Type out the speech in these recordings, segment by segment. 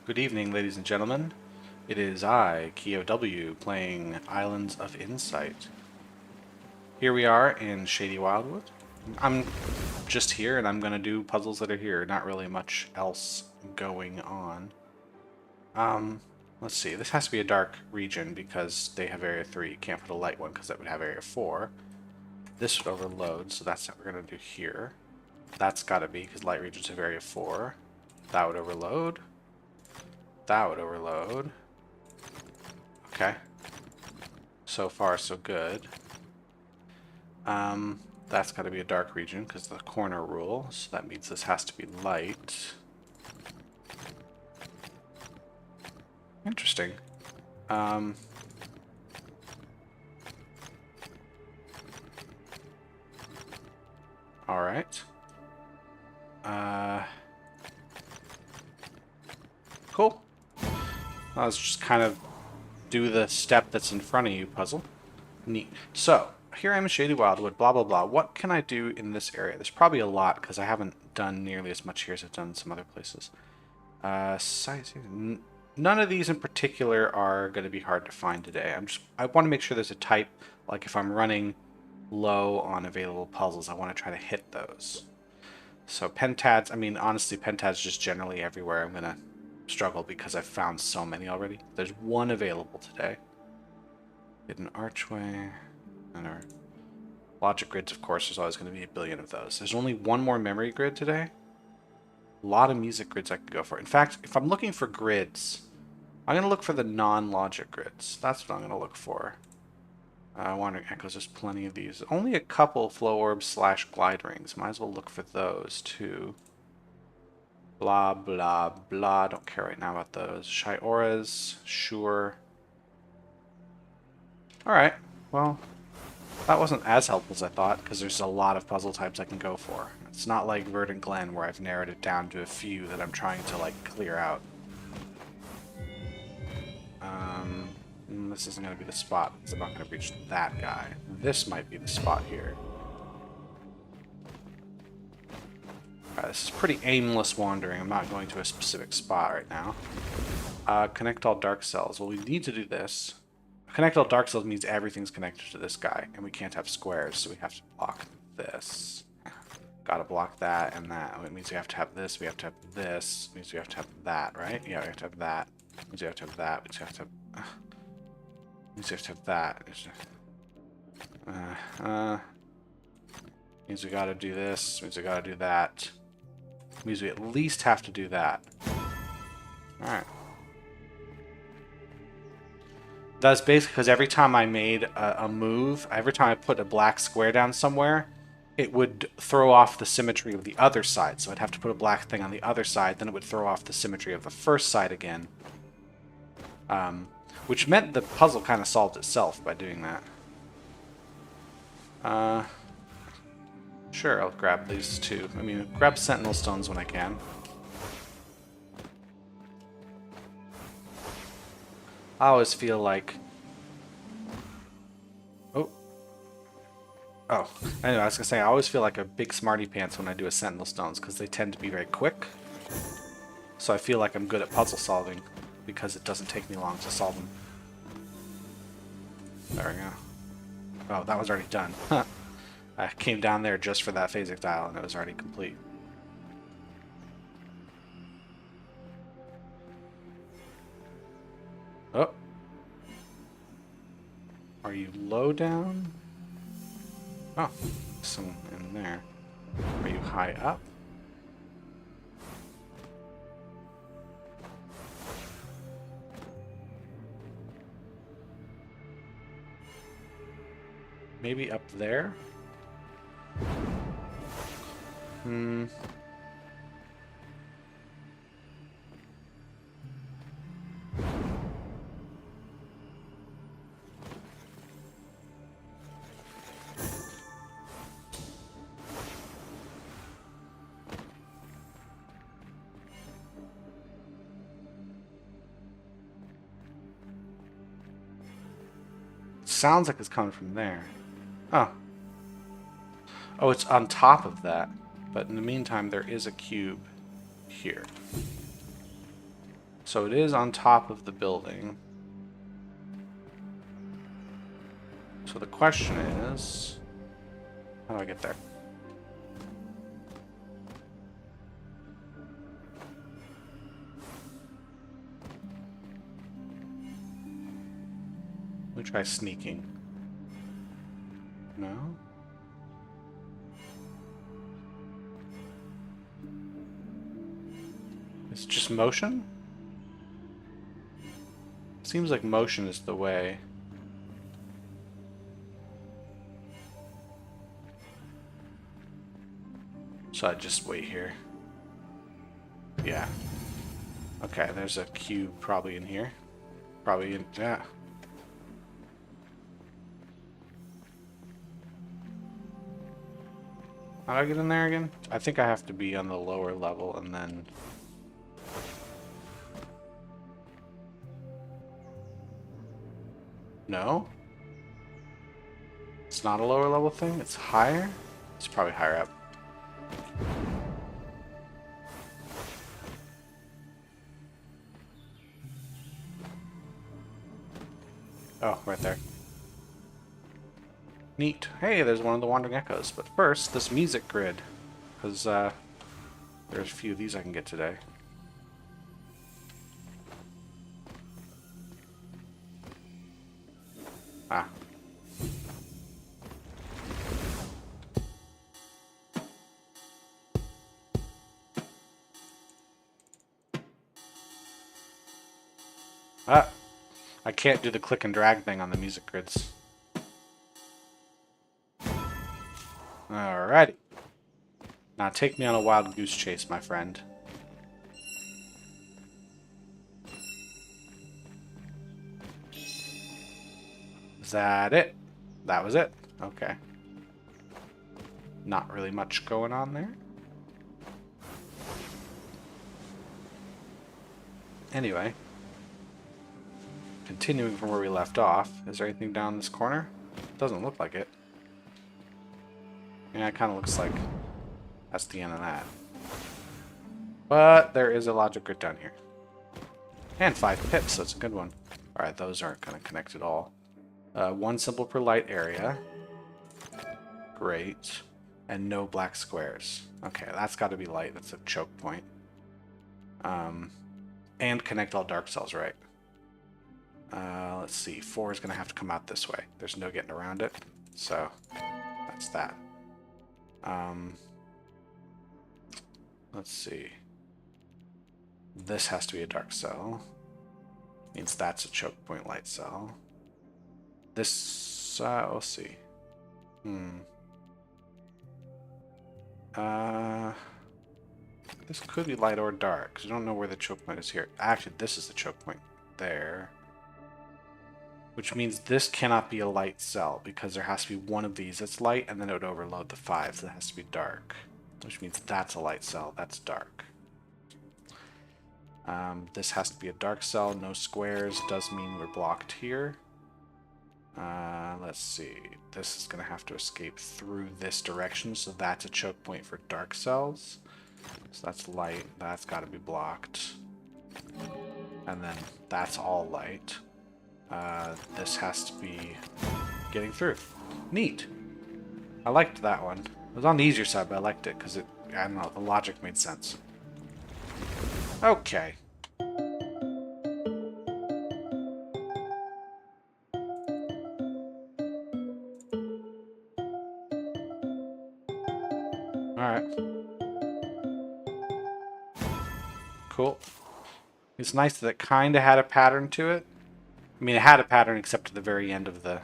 Good evening, ladies and gentlemen. It is I, KOW, playing Islands of Insight. Here we are in Shady Wildwood. I'm just here and I'm going to do puzzles that are here. Not really much else going on. Let's see. This has to be a dark region because they have Area 3. Can't put a light one because that would have Area 4. This would overload, so that's what we're going to do here. That's got to be because light regions have Area 4. That would overload. That would overload. Okay. So far, so good. That's got to be a dark region because of the corner rule, so that means this has to be light. Interesting. Alright. Cool. Let's just kind of do the step that's in front of you puzzle. Neat. So, here I'm in Shady Wildwood, blah blah blah. What can I do in this area? There's probably a lot, because I haven't done nearly as much here as I've done in some other places. None of these in particular are going to be hard to find today. I want to make sure there's a type, like if I'm running low on available puzzles, I want to try to hit those. So pentads, I mean, honestly, pentads just generally everywhere. I'm going to struggle because I've found so many already. There's one available today. Hidden archway. Logic grids, of course, there's always going to be a billion of those. There's only one more memory grid today. A lot of music grids I could go for. In fact, if I'm looking for grids, I'm going to look for the non-logic grids. That's what I'm going to look for. Wandering Echoes, there's plenty of these. Only a couple flow orbs / glide rings. Might as well look for those, too. Blah, blah, blah. Don't care right now about those. Shy auras, sure. Alright, well, that wasn't as helpful as I thought, because there's a lot of puzzle types I can go for. It's not like Verdant Glen, where I've narrowed it down to a few that I'm trying to, like, clear out. This isn't going to be the spot, because I'm not going to reach that guy. This might be the spot here. Alright, this is pretty aimless wandering. I'm not going to a specific spot right now. Connect all dark cells. Well, we need to do this. Connect all dark cells means everything's connected to this guy, and we can't have squares, so we have to block this. Gotta block that and that. It means we have to have this, we have to have this. It means we have to have that, right? Yeah, we have to have that. It means we have to have that. We have to have... means we have to have that. Means we gotta do this. Means we gotta do that. Means we at least have to do that. Alright. That's basically because every time I made a move, every time I put a black square down somewhere, it would throw off the symmetry of the other side. So I'd have to put a black thing on the other side, then it would throw off the symmetry of the first side again. Which meant the puzzle kind of solved itself by doing that. Sure, I'll grab these two. I mean, grab sentinel stones when I can. I always feel like... Oh, anyway, I was gonna say, I always feel like a big smarty pants when I do a sentinel stones, because they tend to be very quick. So I feel like I'm good at puzzle solving, because it doesn't take me long to solve them. There we go. Oh, that was already done. Huh. I came down there just for that phasic dial, and it was already complete. Oh. Are you low down? Oh, some in there. Are you high up? Maybe up there? Sounds like it's coming from there. Oh. Oh, it's on top of that. But in the meantime, there is a cube here. So it is on top of the building. So the question is, how do I get there? Let me try sneaking. No? It's just motion? Seems like motion is the way. So I just wait here. Yeah. Okay, there's a cube probably in here. Probably in, yeah. How do I get in there again? I think I have to be on the lower level and then... No? It's not a lower level thing? It's higher? It's probably higher up. Oh, right there. Neat. Hey, there's one of the Wandering Echoes. But first, this music grid. Because there's a few of these I can get today. Ah. Ah. I can't do the click and drag thing on the music grids. Alrighty. Now take me on a wild goose chase, my friend. Is that it? That was it? Okay. Not really much going on there. Anyway. Continuing from where we left off, is there anything down this corner? Doesn't look like it. Yeah, it kind of looks like that's the end of that. But there is a logic grid down here. And 5 pips, so it's a good one. Alright, those aren't going to connect at all. 1 symbol per light area. Great. And no black squares. Okay, that's got to be light. That's a choke point. And connect all dark cells, right? Let's see. 4 is going to have to come out this way. There's no getting around it. So, that's that. Let's see. This has to be a dark cell. Means that's a choke point light cell. This, we'll see. This could be light or dark, because I don't know where the choke point is here. Actually, this is the choke point there. Which means this cannot be a light cell, because there has to be one of these that's light, and then it would overload the 5, so it has to be dark. Which means that's a light cell, that's dark. This has to be a dark cell, no squares, does mean we're blocked here. Let's see, this is going to have to escape through this direction, so that's a choke point for dark cells. So that's light, that's got to be blocked. And then that's all light. This has to be getting through. Neat. I liked that one. It was on the easier side, but I liked it because it, I don't know, the logic made sense. Okay. Alright. Cool. It's nice that it kind of had a pattern to it. I mean, it had a pattern except to the very end of the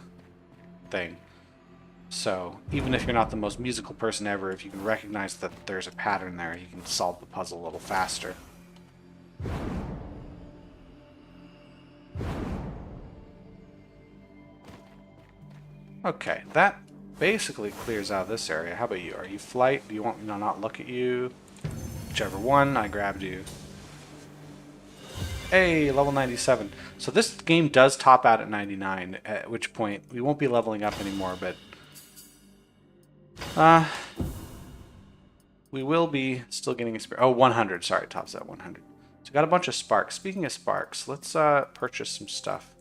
thing. So, even if you're not the most musical person ever, if you can recognize that there's a pattern there, you can solve the puzzle a little faster. Okay, that basically clears out this area. How about you? Are you flight? Do you want me to not look at you? Whichever one, I grabbed you. Hey, level 97. So this game does top out at 99, at which point we won't be leveling up anymore, but we will be still getting experience. Oh, 100. Sorry, tops at 100. So So got a bunch of sparks. Speaking of sparks, let's purchase some stuff.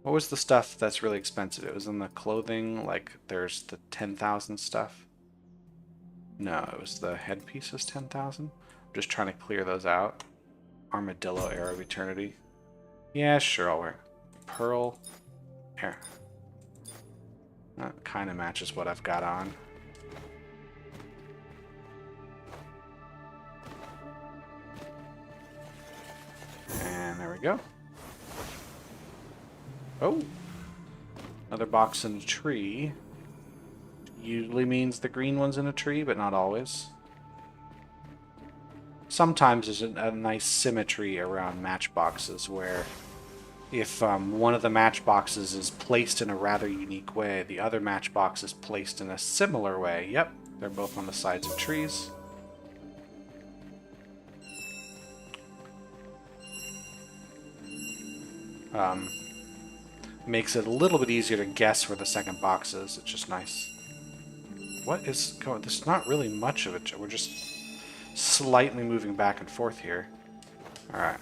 What was the stuff that's really expensive? It was in the clothing, like there's the 10,000 stuff. No, it was the headpieces 10,000. I'm just trying to clear those out. Armadillo Arrow of Eternity. Yeah, sure, I'll wear it. Pearl. Here. That kind of matches what I've got on. And there we go. Oh! Another box in a tree. Usually means the green one's in a tree, but not always. Sometimes there's a nice symmetry around matchboxes where if one of the matchboxes is placed in a rather unique way, the other matchbox is placed in a similar way. Yep, they're both on the sides of trees. Makes it a little bit easier to guess where the second box is. It's just nice. What is going? There's not really much of it. We're just slightly moving back and forth here. Alright.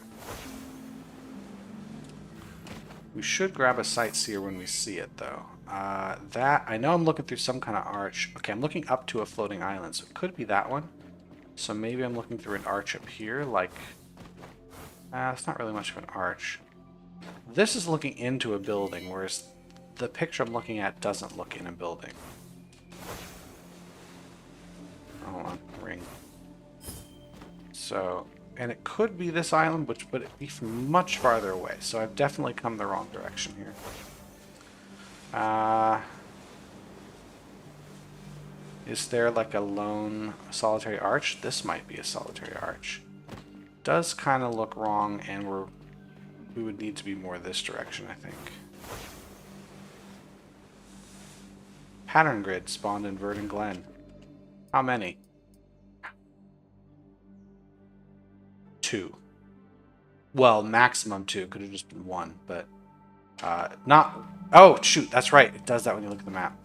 We should grab a sightseer when we see it, though. I know I'm looking through some kind of arch. Okay, I'm looking up to a floating island, so it could be that one. So maybe I'm looking through an arch up here, like... it's not really much of an arch. This is looking into a building, whereas the picture I'm looking at doesn't look in a building. Hold on, ring. So, and it could be this island, which would be from much farther away. So I've definitely come the wrong direction here. Is there like a lone solitary arch? This might be a solitary arch. Does kind of look wrong, and we would need to be more this direction, I think. Pattern grid spawned in Verdant Glen. How many? 2. Well, maximum 2. Could have just been 1, but not... Oh, shoot, that's right. It does that when you look at the map.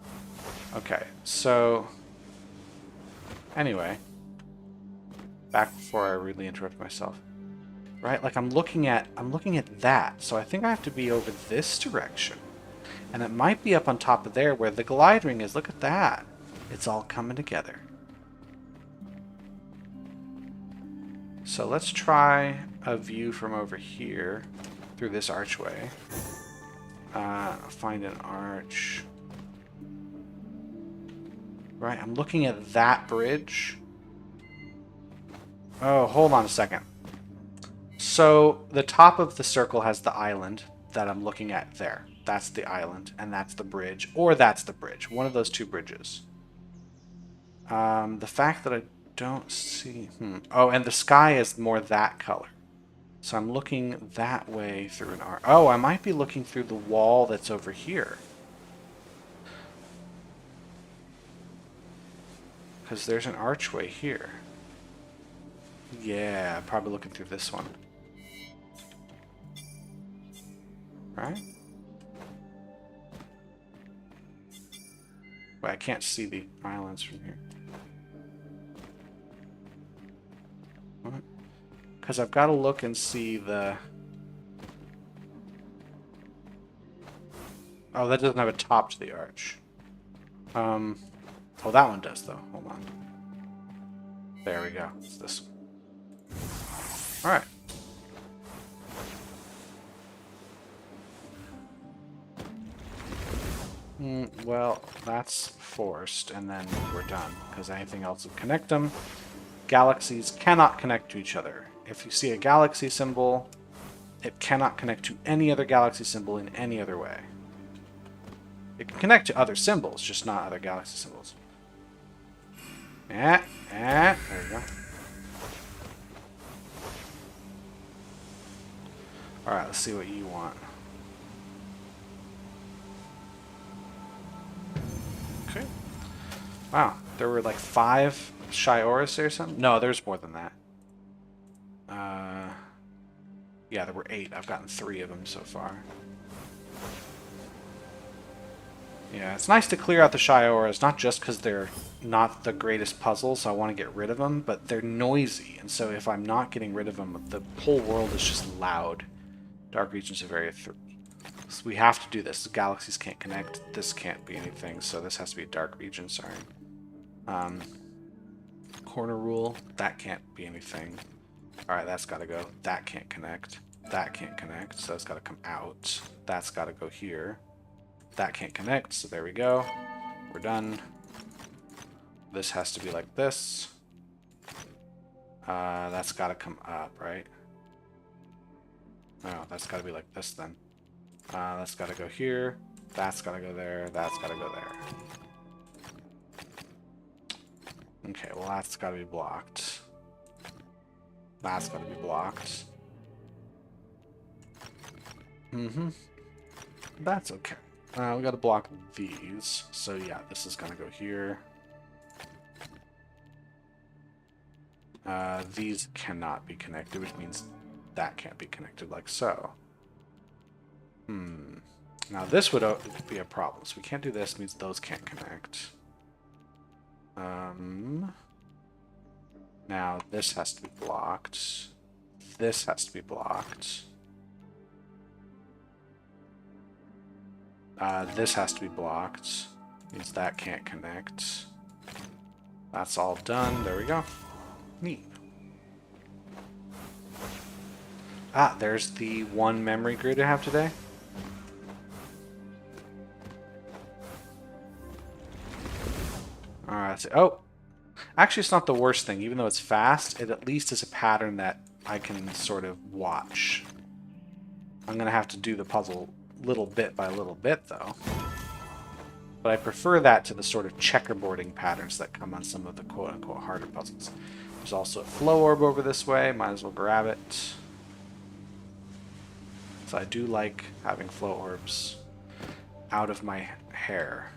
Okay, so... Anyway. Back before I rudely interrupt myself. Right, like I'm looking at that, so I think I have to be over this direction. And it might be up on top of there where the glide ring is. Look at that. It's all coming together. So let's try a view from over here through this archway. Find an arch. Right, I'm looking at that bridge. Oh, hold on a second. So the top of the circle has the island that I'm looking at there. That's the island, and that's the bridge, or that's the bridge. One of those two bridges. The fact that I don't see... Oh, and the sky is more that color. So I'm looking that way through an arch. Oh, I might be looking through the wall that's over here. Because there's an archway here. Yeah, probably looking through this one. Right? Wait, I can't see the islands from here. What? Because I've got to look and see the... Oh, that doesn't have a top to the arch. Oh, that one does, though. Hold on. There we go. It's this one. Alright. Well, that's forced, and then we're done, because anything else would connect them. Galaxies cannot connect to each other. If you see a galaxy symbol, it cannot connect to any other galaxy symbol in any other way. It can connect to other symbols, just not other galaxy symbols. There you go. Alright, let's see what you want. Okay. Wow, there were like 5 Shioris or something? No, there's more than that. Yeah, there were 8. I've gotten 3 of them so far. Yeah, it's nice to clear out the shy auras, not just because they're not the greatest puzzle, so I want to get rid of them, but they're noisy, and so if I'm not getting rid of them, the whole world is just loud. Dark regions of area 3. So we have to do this. Galaxies can't connect. This can't be anything, so this has to be a dark region, sorry. Corner rule, that can't be anything. Alright, that's got to go. That can't connect. That can't connect, so it's got to come out. That's got to go here. That can't connect, so there we go. We're done. This has to be like this. That's got to come up, right? No, that's got to be like this then. That's got to go here. That's got to go there. That's got to go there. Okay, well that's got to be blocked. That's got to be blocked. That's okay. We got to block these. So yeah, this is going to go here. These cannot be connected, which means that can't be connected like so. Now this would be a problem. So we can't do this, means those can't connect. Now this has to be blocked. This has to be blocked. This has to be blocked. Means that can't connect. That's all done. There we go. Neat. Ah, there's the one memory grid I have today. Alright, oh! Actually, it's not the worst thing. Even though it's fast, it at least is a pattern that I can sort of watch. I'm going to have to do the puzzle little bit by little bit, though. But I prefer that to the sort of checkerboarding patterns that come on some of the quote-unquote harder puzzles. There's also a flow orb over this way. Might as well grab it. So I do like having flow orbs out of my hair.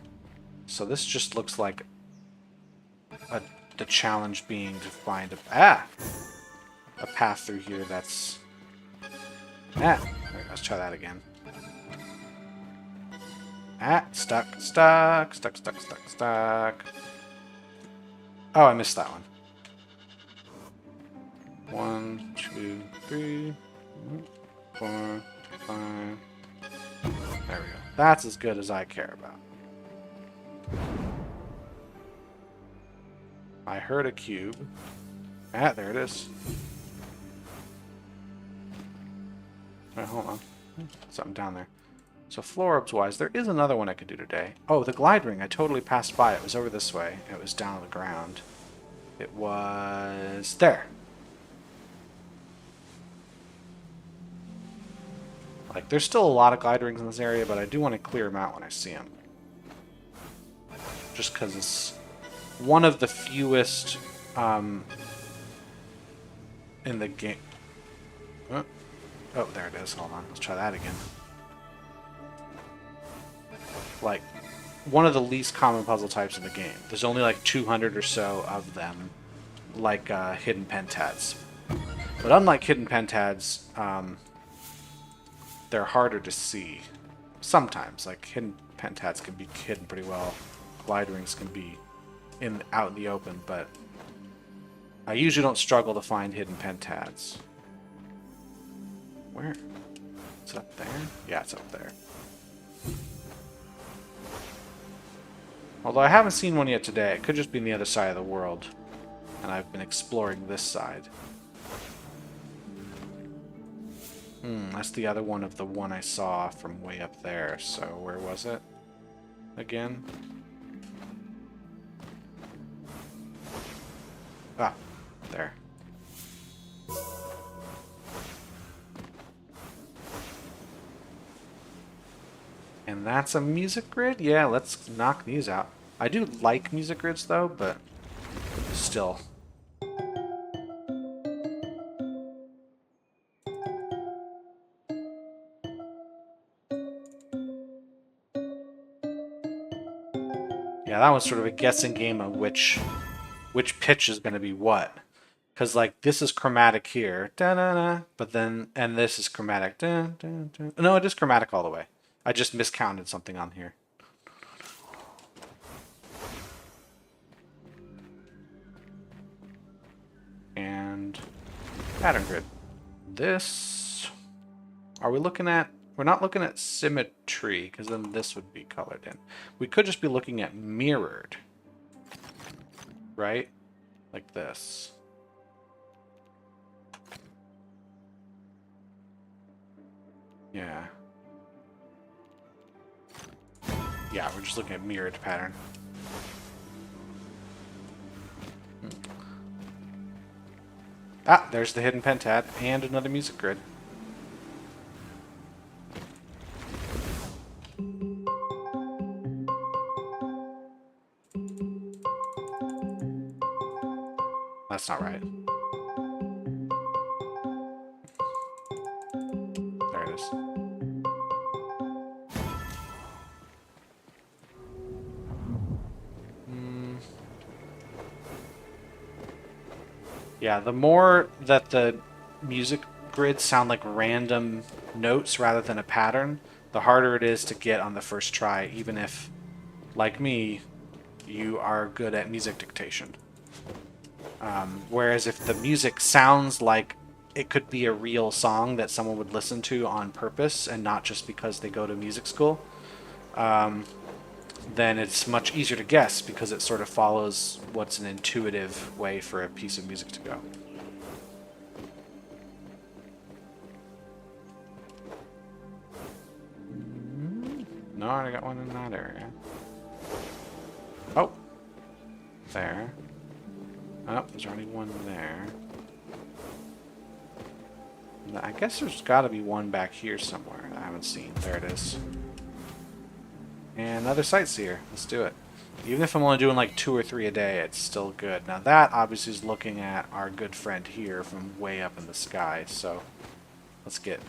So this just looks like the challenge being to find a path through here that's... let's try that again. Stuck. Oh, I missed that one. 1, 2, 3, 4, 5. There we go. That's as good as I care about. I heard a cube. There it is. Wait, hold on. Something down there. So floor orbs wise, there is another one I could do today. Oh, the glide ring. I totally passed by. It was over this way. It was down on the ground. It was there. Like, there's still a lot of glide rings in this area, but I do want to clear them out when I see them. Just because it's one of the fewest in the game. Oh, there it is. Hold on. Let's try that again. Like, one of the least common puzzle types in the game. There's only like 200 or so of them, like hidden pentads. But unlike hidden pentads, they're harder to see. Sometimes, like hidden pentads can be hidden pretty well. Glide rings can be out in the open, but I usually don't struggle to find hidden pentads. Where? Is it up there? Yeah, it's up there. Although I haven't seen one yet today. It could just be on the other side of the world. And I've been exploring this side. That's the other one of the one I saw from way up there. So where was it? Again? Ah, there. And that's a music grid? Yeah, let's knock these out. I do like music grids though, but still. Yeah, that was sort of a guessing game of which pitch is going to be what. Because, like, this is chromatic here, da-da-da, but then, and this is chromatic, da-da-da. No, it is chromatic all the way. I just miscounted something on here. and pattern grid. This, are we looking at, we're not looking at symmetry, because then this would be colored in. We could just be looking at mirrored, right? Like this. Yeah. Yeah, we're just looking at mirrored pattern. Ah, there's the hidden pentad and another music grid. That's not right. There it is. Yeah, the more that the music grids sound like random notes rather than a pattern, the harder it is to get on the first try, even if, like me, you are good at music dictation. Whereas if the music sounds like it could be a real song that someone would listen to on purpose and not just because they go to music school, then it's much easier to guess because it sort of follows what's an intuitive way for a piece of music to go. No, I got one in that area. Oh! There. Oh, there's already one there. I guess there's got to be one back here somewhere that I haven't seen. There it is. And another sightseer. Let's do it. Even if I'm only doing like 2 or 3 a day, it's still good. Now that obviously is looking at our good friend here from way up in the sky. So let's get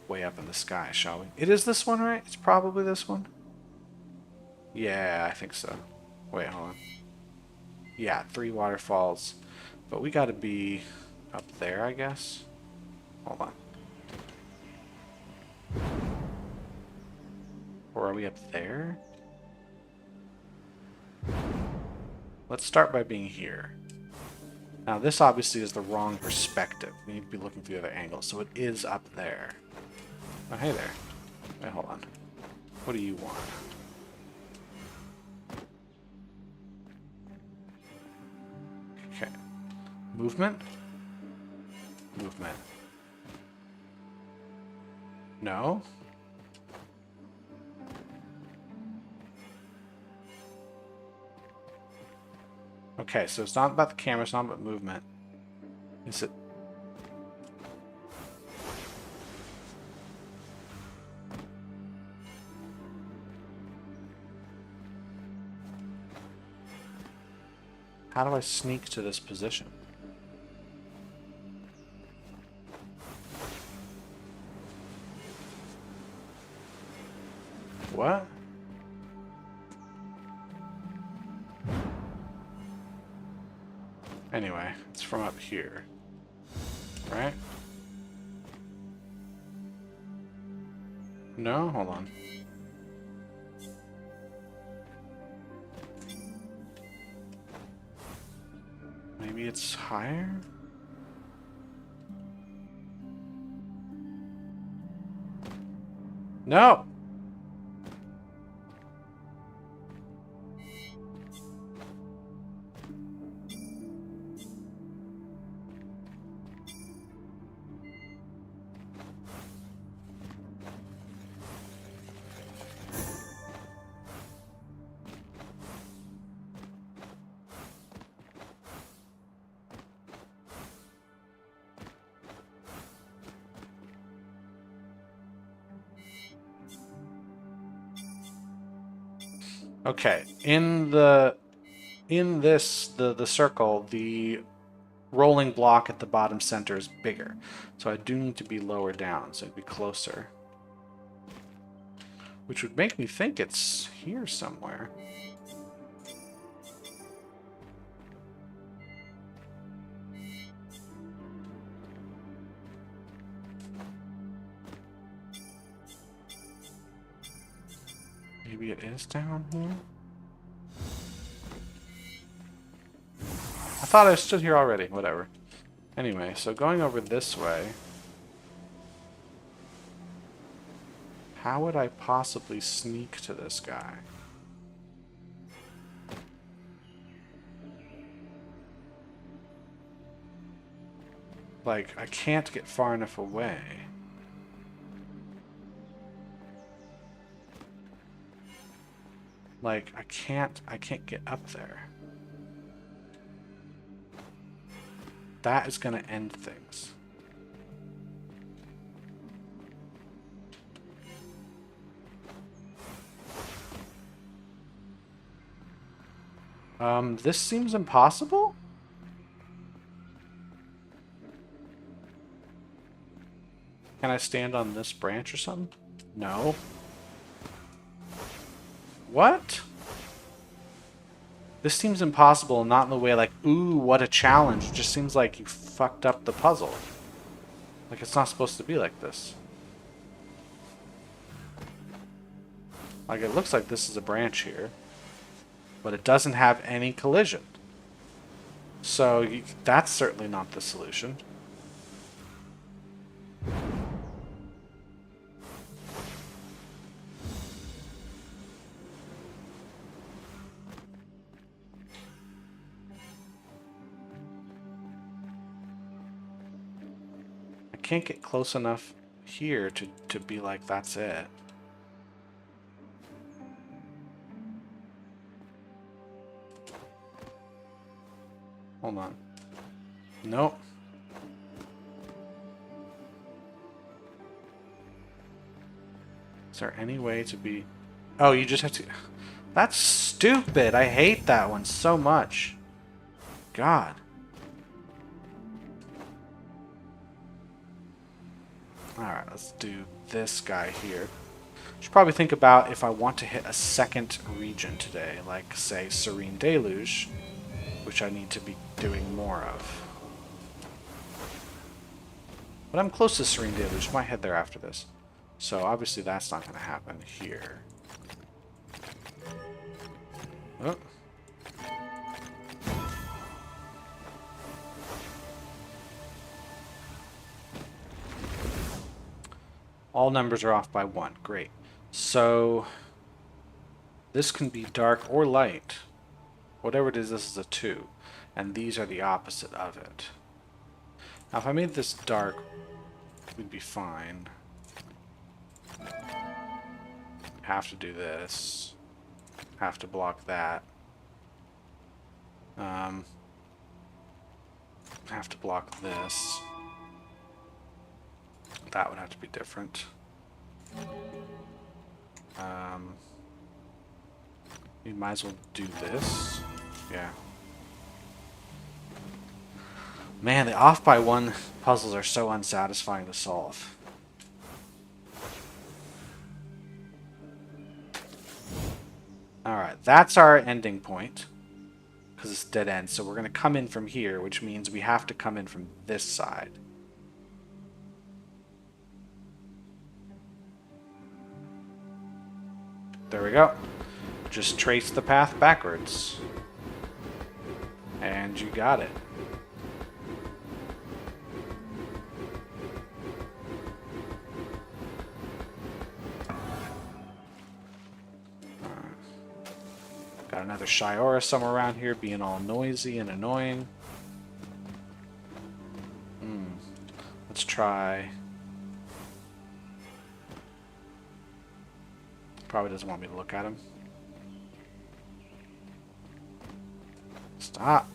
way up in the sky, shall we? It is this one, right? It's probably this one. Yeah, I think so. Wait, hold on. Yeah, 3 waterfalls. But we got to be up there, I guess. Hold on. Or are we up there? Let's start by being here. Now this obviously is the wrong perspective. We need to be looking for the other angle. So it is up there. Oh, hey there. Wait, hold on. What do you want? Okay. Movement? Movement. No? Okay, so it's not about the camera, it's not about movement. Is it? How do I sneak to this position? What? Anyway, it's from up here. Right? No? Hold on. Maybe it's higher? No! Okay, in the circle, the rolling block at the bottom center is bigger. So I do need to be lower down, so it'd be closer. Which would make me think it's here somewhere. Maybe it is down here? I thought I stood here already. Whatever. Anyway, so going over this way, how would I possibly sneak to this guy? Like, I can't get far enough away. Like, I can't get up there. That is going to end things. This seems impossible? Can I stand on this branch or something? No. What? This seems impossible, not in the way like, ooh, what a challenge. It just seems like you fucked up the puzzle. Like, it's not supposed to be like this. Like, it looks like this is a branch here. But it doesn't have any collision. So, that's certainly not the solution. I can't get close enough here to be like, that's it. Hold on. Nope. Is there any way to be... Oh, you just have to... That's stupid. I hate that one so much. God. Alright, let's do this guy here. Should probably think about if I want to hit a second region today, like, say, Serene Deluge, which I need to be doing more of. But I'm close to Serene Deluge. Might head there after this. So obviously that's not going to happen here. Oh. All numbers are off by 1. Great. So this can be dark or light. Whatever it is, this is a 2. And these are the opposite of it. Now if I made this dark, we'd be fine. Have to do this. Have to block that. Have to block this. That would have to be different. You might as well do this. Yeah. Man, the off by 1 puzzles are so unsatisfying to solve. Alright, that's our ending point. Because it's dead end. So we're going to come in from here, which means we have to come in from this side. There we go. Just trace the path backwards. And you got it. Got another Shiora somewhere around here being all noisy and annoying. Let's try... Probably doesn't want me to look at him. Stop.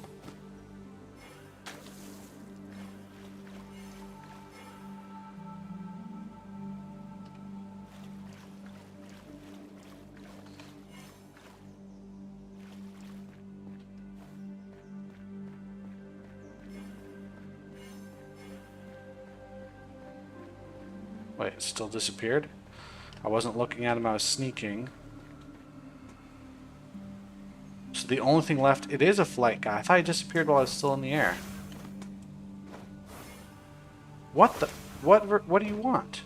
Wait, it still disappeared? I wasn't looking at him, I was sneaking. So the only thing left, it is a flight guy. I thought he disappeared while I was still in the air. What the... What do you want?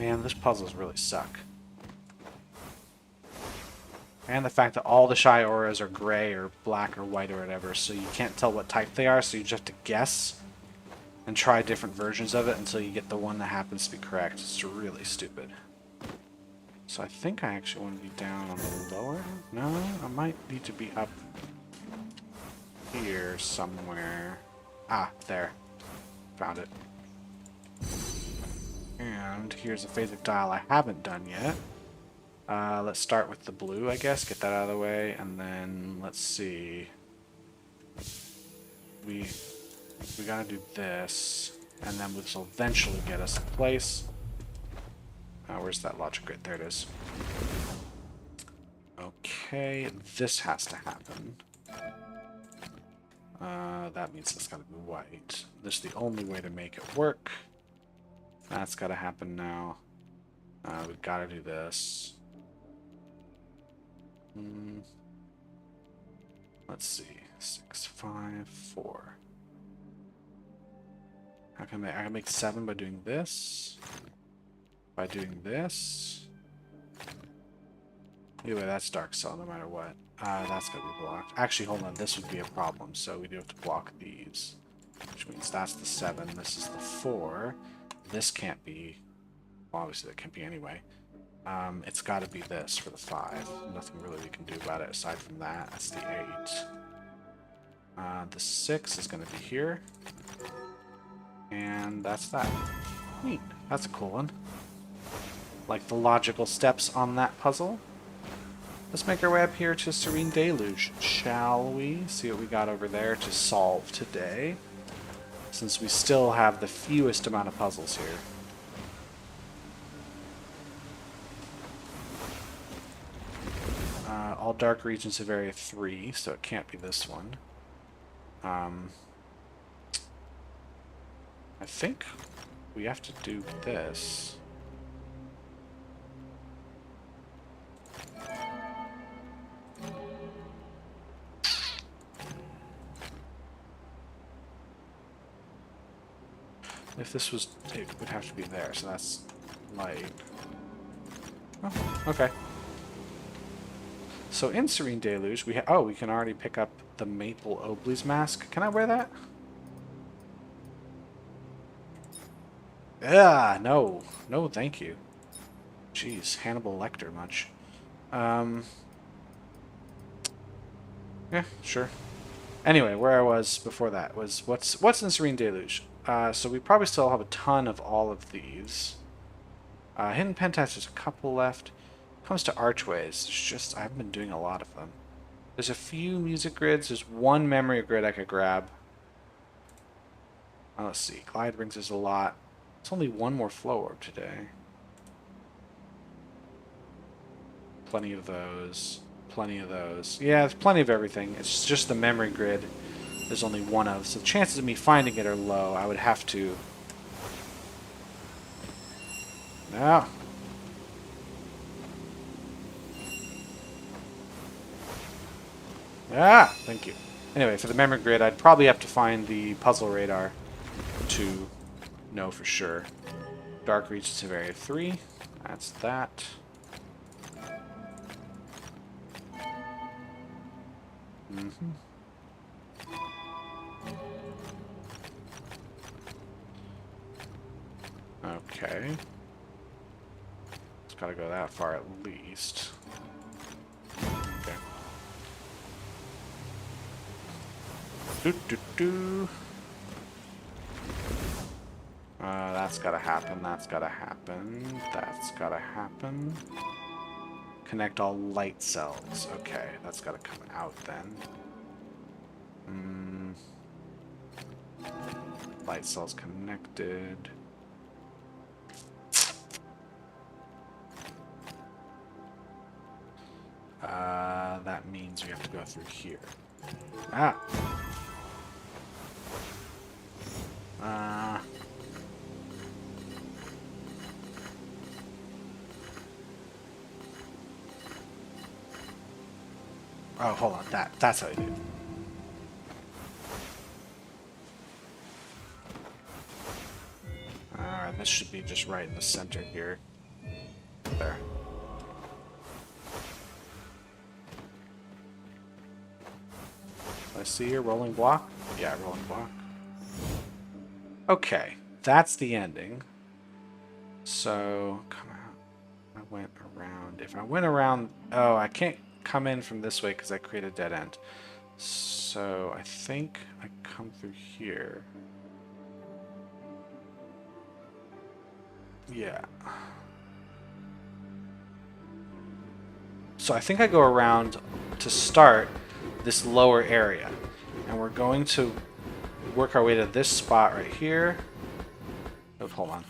Man, this puzzles really suck. And the fact that all the shy auras are gray or black or white or whatever, so you can't tell what type they are, so you just have to guess and try different versions of it until you get the one that happens to be correct. It's really stupid. So I think I actually want to be down on the lower. No, I might need to be up here somewhere. Ah, there. Found it. And here's a phasic dial I haven't done yet. Let's start with the blue, I guess. Get that out of the way, and then let's see. We gotta do this, and then this will eventually get us in place. Where's that logic grid? There it is. Okay, this has to happen. That means it's gotta be white. This is the only way to make it work. That's gotta happen now. We've gotta do this. Let's see. 6, 5, 4. How can I can make 7 by doing this? By doing this? Anyway, that's dark cell no matter what. That's gonna be blocked. Actually, hold on. This would be a problem, so we do have to block these. Which means that's the 7. This is the 4. This can't be... Well, obviously that can't be anyway. It's got to be this for the 5. Nothing really we can do about it aside from that. That's the 8. The 6 is going to be here. And that's that. Neat. That's a cool one. Like the logical steps on that puzzle. Let's make our way up here to Serene Deluge, shall we? See what we got over there to solve today. Since we still have the fewest amount of puzzles here. All dark regions have area 3, so it can't be this one. I think we have to do this. If this was, it would have to be there, so that's like... Oh, okay. So in Serene Deluge, we we can already pick up the Maple Obley's mask. Can I wear that? Yeah, no. No, thank you. Jeez, Hannibal Lecter much. Yeah, sure. Anyway, where I was before that was what's in Serene Deluge. So we probably still have a ton of all of these. Hidden Pentax, there's a couple left. Comes to archways, there's just I haven't been doing a lot of them. There's a few music grids. There's one memory grid I could grab. Let's see. Glide rings is a lot. It's only one more flow orb today. Plenty of those. Plenty of those. Yeah, there's plenty of everything. It's just the memory grid. There's only one of. So the chances of me finding it are low. I would have to... No. Ah, thank you. Anyway, for the memory grid, I'd probably have to find the puzzle radar to know for sure. Dark Regions of Area 3. That's that. Okay. It's gotta go that far at least. Okay. That's gotta happen, that's gotta happen, that's gotta happen. Connect all light cells. Okay, that's gotta come out then. Light cells connected. That means we have to go through here. Ah! Oh, hold on. That's how you do it. Alright, this should be just right in the center here. I see your rolling block? Yeah, rolling block. Okay, that's the ending. So, come out. I went around. If I went around... Oh, I can't come in from this way because I create a dead end. So, I think I come through here. Yeah. So I think I go around to start this lower area. And we're going to work our way to this spot right here. Oh, hold on.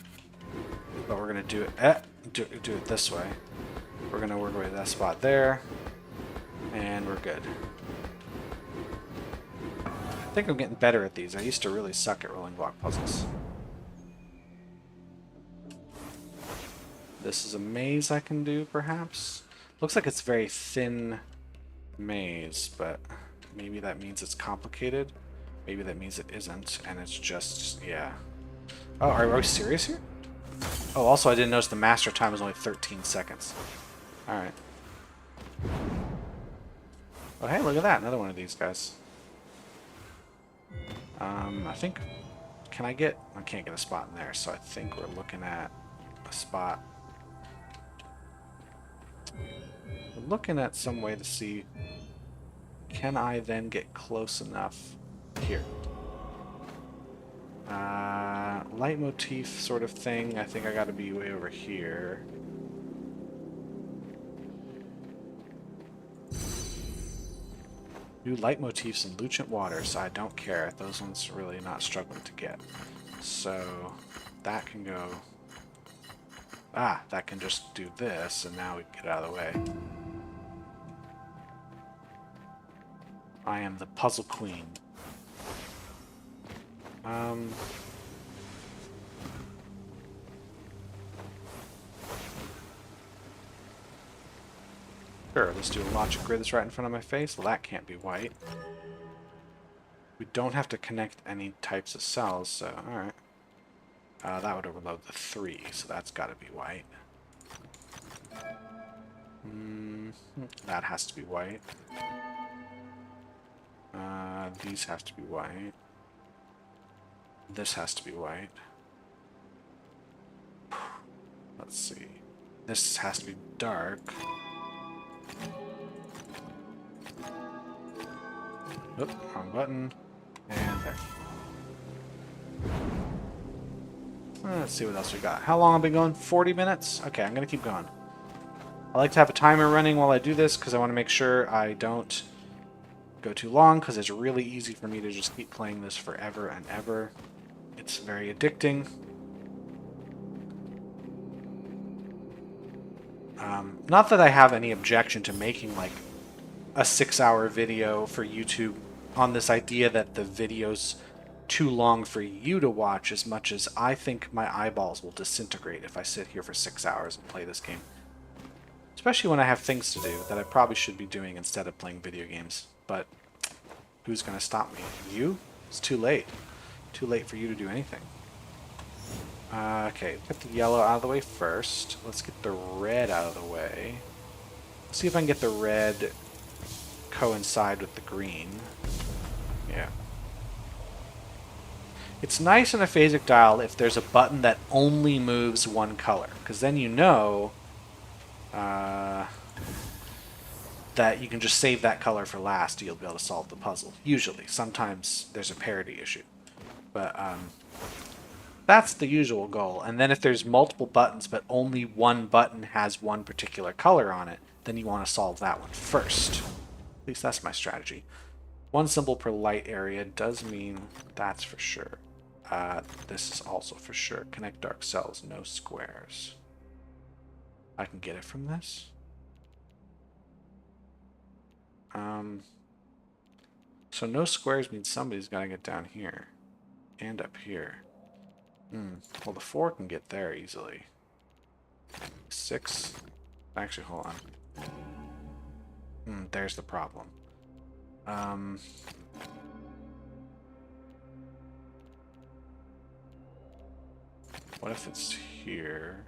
But we're going to do it do it this way. We're going to work our way to that spot there. And we're good. I think I'm getting better at these. I used to really suck at rolling block puzzles. This is a maze I can do, perhaps? Looks like it's very thin maze, but maybe that means it's complicated. Maybe that means it isn't, and it's just, yeah. Oh, are we serious here? Oh, also I didn't notice the master time was only 13 seconds. Alright. Oh, hey, look at that. Another one of these guys. I think... Can I get... I can't get a spot in there, so I think we're looking at a spot. We're looking at some way to see... Can I then get close enough here? Leitmotif sort of thing. I think I gotta be way over here. New leitmotifs in Lucent Waters. I don't care. Those ones really not struggling to get. So that can go... Ah, that can just do this, and now we can get out of the way. I am the puzzle queen. Sure, let's do a logic grid that's right in front of my face. Well, that can't be white. We don't have to connect any types of cells, so alright. That would overload the 3, so that's got to be white. That has to be white. These have to be white. This has to be white. Let's see. This has to be dark. Oop, wrong button. And there. Let's see what else we got. How long have I been going? 40 minutes? Okay, I'm going to keep going. I like to have a timer running while I do this because I want to make sure I don't go too long, because it's really easy for me to just keep playing this forever and ever. It's very addicting. Not that I have any objection to making like a 6-hour video for YouTube on this idea that the video's too long for you to watch, as much as I think my eyeballs will disintegrate if I sit here for 6 hours and play this game. Especially when I have things to do that I probably should be doing instead of playing video games. But who's going to stop me? You? It's too late. Too late for you to do anything. Okay, get the yellow out of the way first. Let's get the red out of the way. Let's see if I can get the red coincide with the green. Yeah. It's nice in a phasic dial if there's a button that only moves one color, because then you know that you can just save that color for last. You'll be able to solve the puzzle. Usually. Sometimes there's a parity issue. But that's the usual goal. And then if there's multiple buttons, but only one button has one particular color on it, then you want to solve that one first. At least that's my strategy. One symbol per light area does mean that's for sure. This is also for sure. Connect dark cells, no squares. I can get it from this. So no squares means somebody's got to get down here. And up here. Well, the 4 can get there easily. 6? Actually, hold on. There's the problem. What if it's here?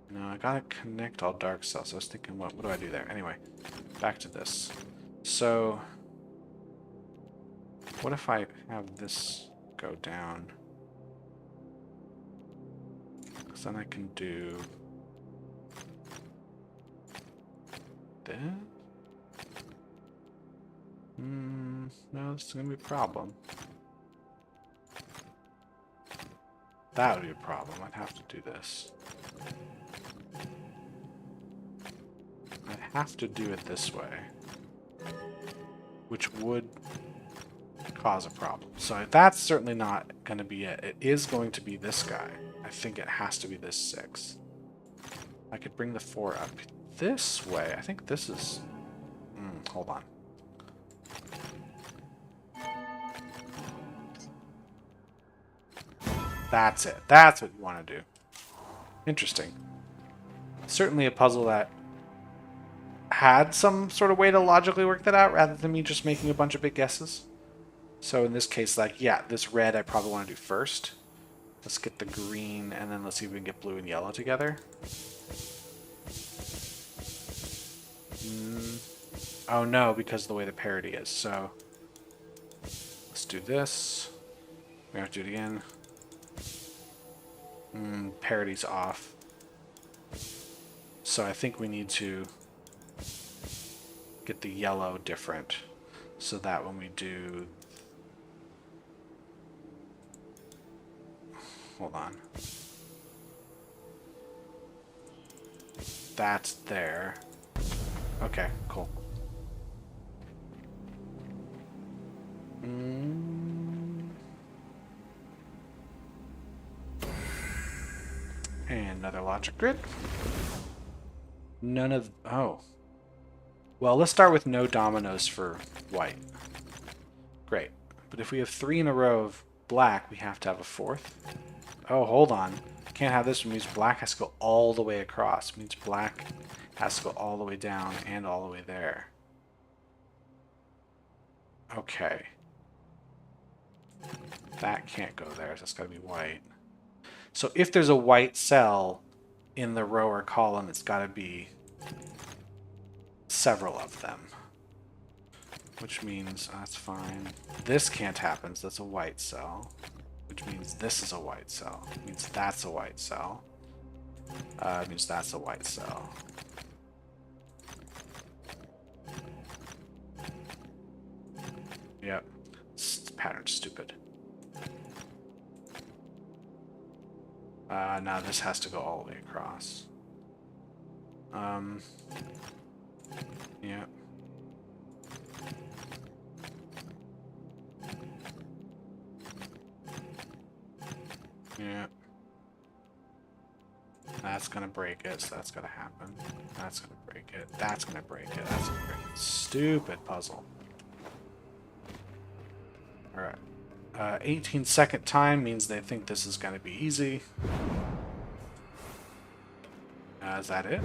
No, I gotta connect all dark cells. I was thinking, what do I do there? Anyway, back to this. So, what if I have this go down? Because then I can do this. No, this is going to be a problem. That would be a problem. I'd have to do this. I'd have to do it this way, which would cause a problem. So that's certainly not going to be it. It is going to be this guy. I think it has to be this 6. I could bring the 4 up this way. I think this is... hold on. That's it. That's what you want to do. Interesting. Certainly a puzzle that had some sort of way to logically work that out rather than me just making a bunch of big guesses. So in this case, like, yeah, this red I probably want to do first. Let's get the green, and then let's see if we can get blue and yellow together. Oh no, because of the way the parity is. So let's do this. We have to do it again. Parity's off. So I think we need to get the yellow different so that when we do... Hold on. That's there. Okay, cool. And another logic grid. None of... Oh. Well, let's start with no dominoes for white. Great. But if we have 3 in a row of black, we have to have a 4th. Oh, hold on. Can't have this. It means black has to go all the way across. It means black has to go all the way down and all the way there. Okay. That can't go there. So that's got to be white. So if there's a white cell in the row or column, it's got to be several of them. Which means, that's fine. This can't happen, so that's a white cell. Which means this is a white cell. It means that's a white cell. It means that's a white cell. Yep. This pattern's stupid. Now this has to go all the way across. Yeah. Yeah. That's gonna break it, so that's gonna happen. That's gonna break it. That's gonna break it. That's gonna break it. Stupid puzzle. Alright. 18-second time means they think this is gonna be easy. Is that it?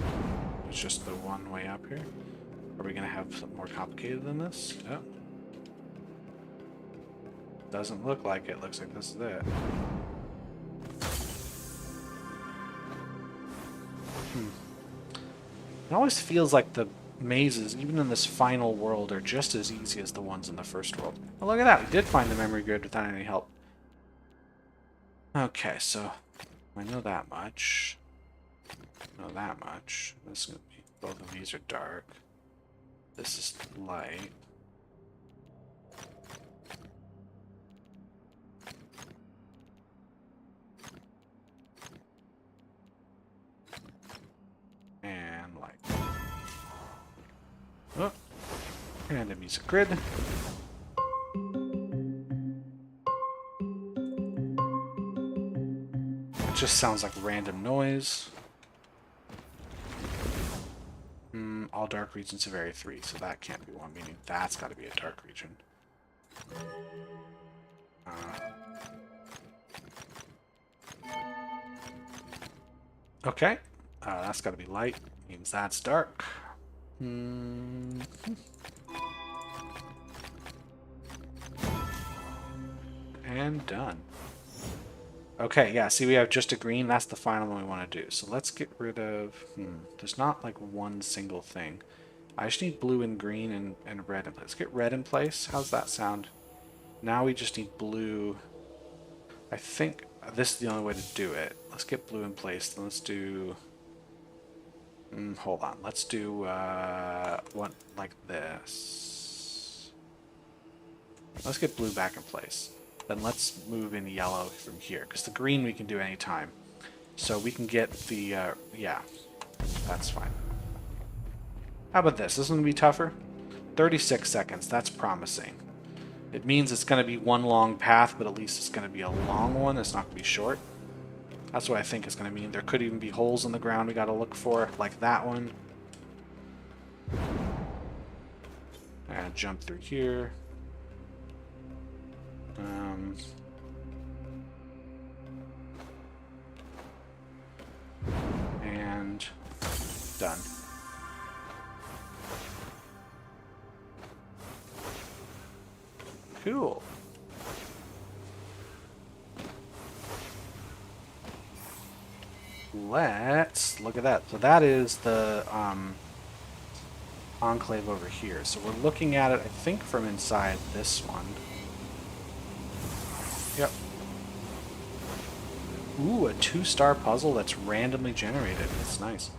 It's just the one way up here? Are we gonna have something more complicated than this? Oh. Doesn't look like it. Looks like this is it. It always feels like the mazes, even in this final world, are just as easy as the ones in the first world. Oh, look at that. We did find the memory grid without any help. Okay, so I know that much. I know that much. This is gonna be, both of these are dark. This is light. And light. Oh. And a music grid. It just sounds like random noise. All dark regions of area 3, so that can't be one, meaning that's got to be a dark region. Okay, that's got to be light, means that's dark. And done. Okay, yeah, see we have just a green. That's the final one we want to do. So let's get rid of... There's not like one single thing. I just need blue and green and red in place. Let's get red in place. How's that sound? Now we just need blue. I think this is the only way to do it. Let's get blue in place. Then let's do... hold on. Let's do one like this. Let's get blue back in place. Then let's move in yellow from here, because the green we can do anytime. So we can get the... yeah, that's fine. How about this? This is going to be tougher. 36 seconds. That's promising. It means it's going to be one long path, but at least it's going to be a long one. It's not going to be short. That's what I think it's going to mean. There could even be holes in the ground we got to look for, like that one. And jump through here. And done. Cool. Let's look at that. So that is the enclave over here. So we're looking at it, I think, from inside this one. Yep. Ooh, a 2-star puzzle that's randomly generated. That's nice.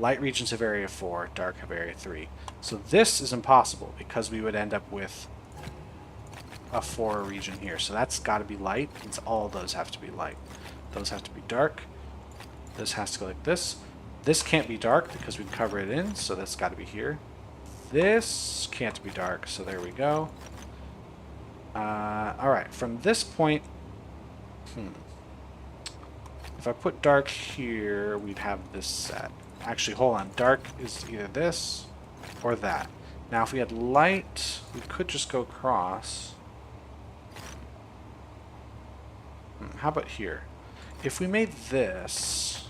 Light regions have area 4, dark have area 3. So this is impossible because we would end up with a 4 region here. So that's got to be light. Means all of those have to be light. Those have to be dark. This has to go like this. This can't be dark because we'd cover it in, so that's got to be here. This can't be dark, so there we go. Alright, from this point... If I put dark here, we'd have this set. Actually, hold on. Dark is either this or that. Now, if we had light, we could just go across. How about here? If we made this,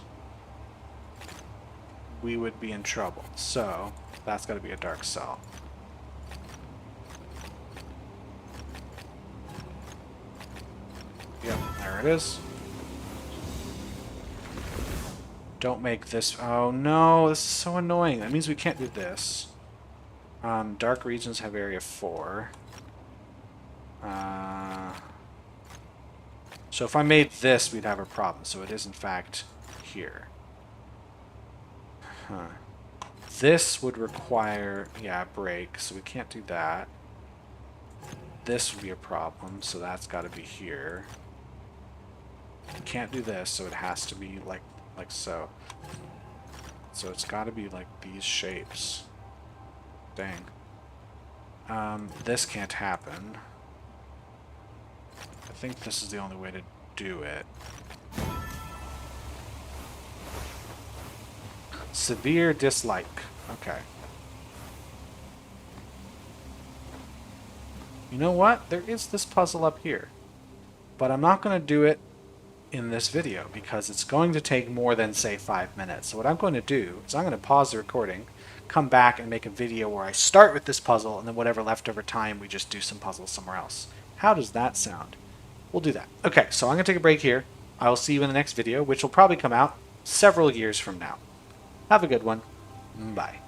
we would be in trouble. So, that's got to be a dark cell. Yep, there it is. Don't make this... Oh no, this is so annoying. That means we can't do this. Dark regions have area 4. So if I made this, we'd have a problem. So it is, in fact, here. This would require, yeah, a break, so we can't do that. This would be a problem, so that's got to be here. We can't do this, so it has to be like so. So it's got to be like these shapes. Dang. This can't happen. I think this is the only way to do it. Severe dislike. Okay. You know what? There is this puzzle up here. But I'm not going to do it in this video because it's going to take more than, say, 5 minutes. So what I'm going to do is I'm going to pause the recording, come back and make a video where I start with this puzzle and then whatever leftover time we just do some puzzles somewhere else. How does that sound? We'll do that. Okay, so I'm going to take a break here. I will see you in the next video, which will probably come out several years from now. Have a good one. Bye.